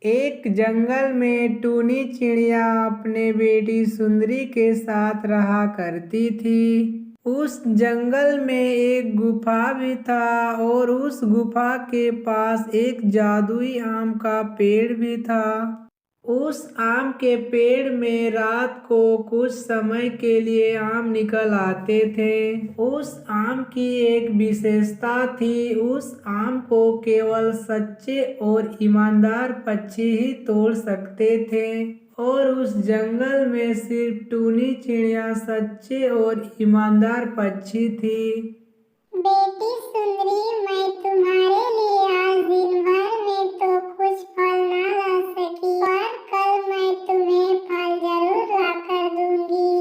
एक जंगल में टूनी चिड़िया अपने बेटी सुंदरी के साथ रहा करती थी। उस जंगल में एक गुफा भी था और उस गुफा के पास एक जादुई आम का पेड़ भी था। उस आम के पेड़ में रात को कुछ समय के लिए आम निकल आते थे। उस आम की एक विशेषता थी, उस आम को केवल सच्चे और ईमानदार पक्षी ही तोड़ सकते थे और उस जंगल में सिर्फ टूनी चिड़िया सच्चे और ईमानदार पक्षी थी। बेटी सुंदरी, मैं तुम्हारे लिए आज दिन भर में तो कुछ फल ना ला सकी, पर कल मैं तुम्हें फल जरूर ला कर दूंगी।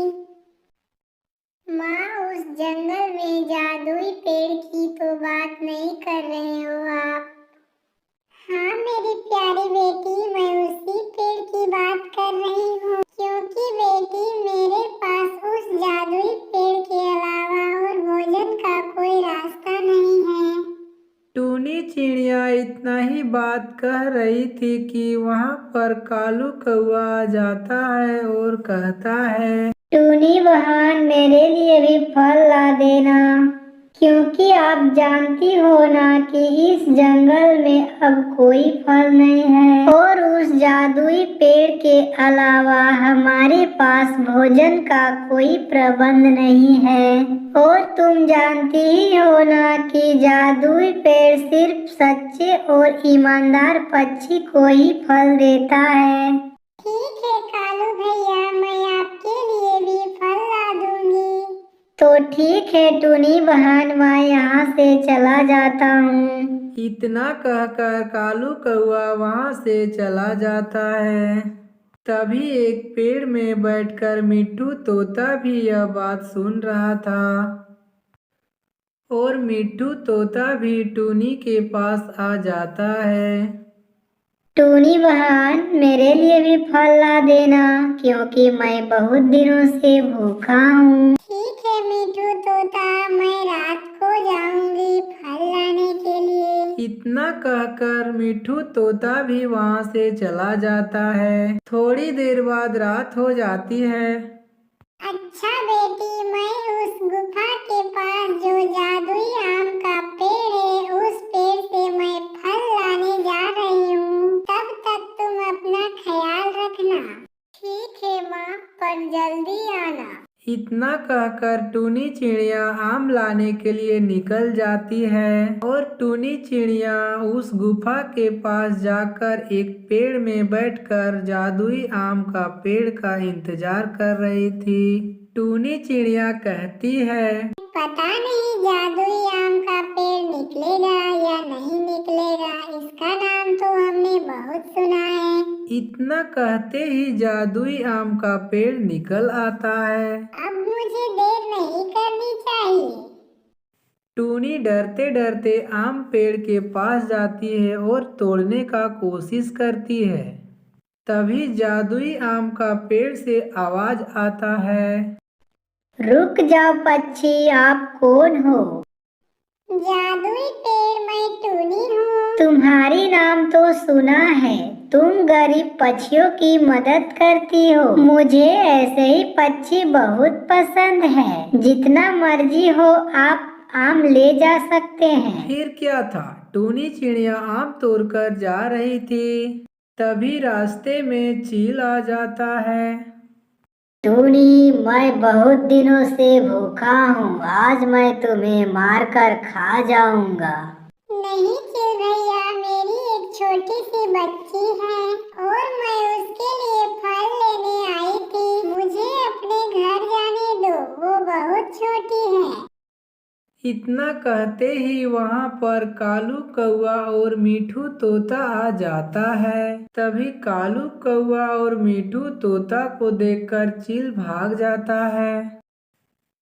माँ, उस जंगल में जादुई पेड़ की तो बात नहीं कर रहे हो आप? हाँ मेरी प्यारी बेटी, मैं उसी पेड़ की बात कर रही हूँ, क्योंकि बेटी मेरे पास उस जादुई पेड़ के अलावा और भोजन का कोई रास्ता नहीं है। टूनी चिड़िया इतना ही बात कह रही थी कि वहाँ पर कालू कौआ आ जाता है और कहता है, टूनी बहन, मेरे लिए भी फल ला देना, क्योंकि आप जानती हो ना कि इस जंगल में अब कोई फल नहीं है और उस जादुई पेड़ के अलावा हमारे पास भोजन का कोई प्रबंध नहीं है। और तुम जानती ही हो ना कि जादुई पेड़ सिर्फ सच्चे और ईमानदार पक्षी को ही फल देता है। ठीक है कालू भैया, मैं आपके लिए भी फल ला दूंगी। तो ठीक है टूनी बहन, मैं यहाँ से चला जाता हूँ। इतना कहकर कालू कौआ वहाँ से चला जाता है। तभी एक पेड़ में बैठकर मिट्ठू तोता भी यह बात सुन रहा था और मिट्ठू तोता भी टूनी के पास आ जाता है। टूनी बहन, मेरे लिए भी फल ला देना, क्योंकि मैं बहुत दिनों से भूखा हूँ। ठीक है मिट्ठू तोता, मैं रात को जाऊंगी फल लाने के लिए। इतना कहकर मिट्ठू तोता भी वहाँ से चला जाता है। थोड़ी देर बाद रात हो जाती है। अच्छा बेटी, मैं उस गुफा के पास जो जादुई आम का पेड़ है, उस पेड़ से मैं फल लाने जा रही हूँ। तब तक तुम अपना ख्याल रखना। ठीक है माँ, पर जल्दी आना। इतना कहकर टूनी चिड़िया आम लाने के लिए निकल जाती है और टूनी चिड़िया उस गुफा के पास जाकर एक पेड़ में बैठकर जादुई आम का पेड़ का इंतजार कर रही थी। टूनी चिड़िया कहती है, पता नहीं जादुई आम का पेड़ निकलेगा या नहीं निकलेगा, इसका नाम तो हमने बहुत सुना है। इतना कहते ही जादुई आम का पेड़ निकल आता है। अब मुझे देर नहीं करनी चाहिए। टूनी डरते डरते आम पेड़ के पास जाती है और तोड़ने का कोशिश करती है। तभी जादुई आम का पेड़ से आवाज आता है, रुक जाओ पक्षी, आप कौन हो? जादुई पेड़, मैं टूनी हूँ। तुम्हारी नाम तो सुना है, तुम गरीब पक्षियों की मदद करती हो। मुझे ऐसे ही पक्षी बहुत पसंद है, जितना मर्जी हो आप आम ले जा सकते हैं। फिर क्या था, टूनी चिड़िया आम तोड़कर जा रही थी। तभी रास्ते में चील आ जाता है। टूनी, मैं बहुत दिनों से भूखा हूँ, आज मैं तुम्हें मारकर खा जाऊंगा। नहीं चिल भैया, मेरी एक छोटी सी बच्ची है और मैं उसके लिए फल लेने आई थी। मुझे अपने घर जाने दो, वो बहुत छोटी है। इतना कहते ही वहाँ पर कालू कौआ और मिठू तोता आ जाता है। तभी कालू कौआ और मिठू तोता को देखकर चील भाग जाता है।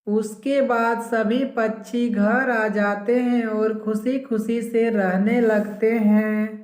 उसके बाद सभी पक्षी घर आ जाते हैं और खुशी खुशी से रहने लगते हैं।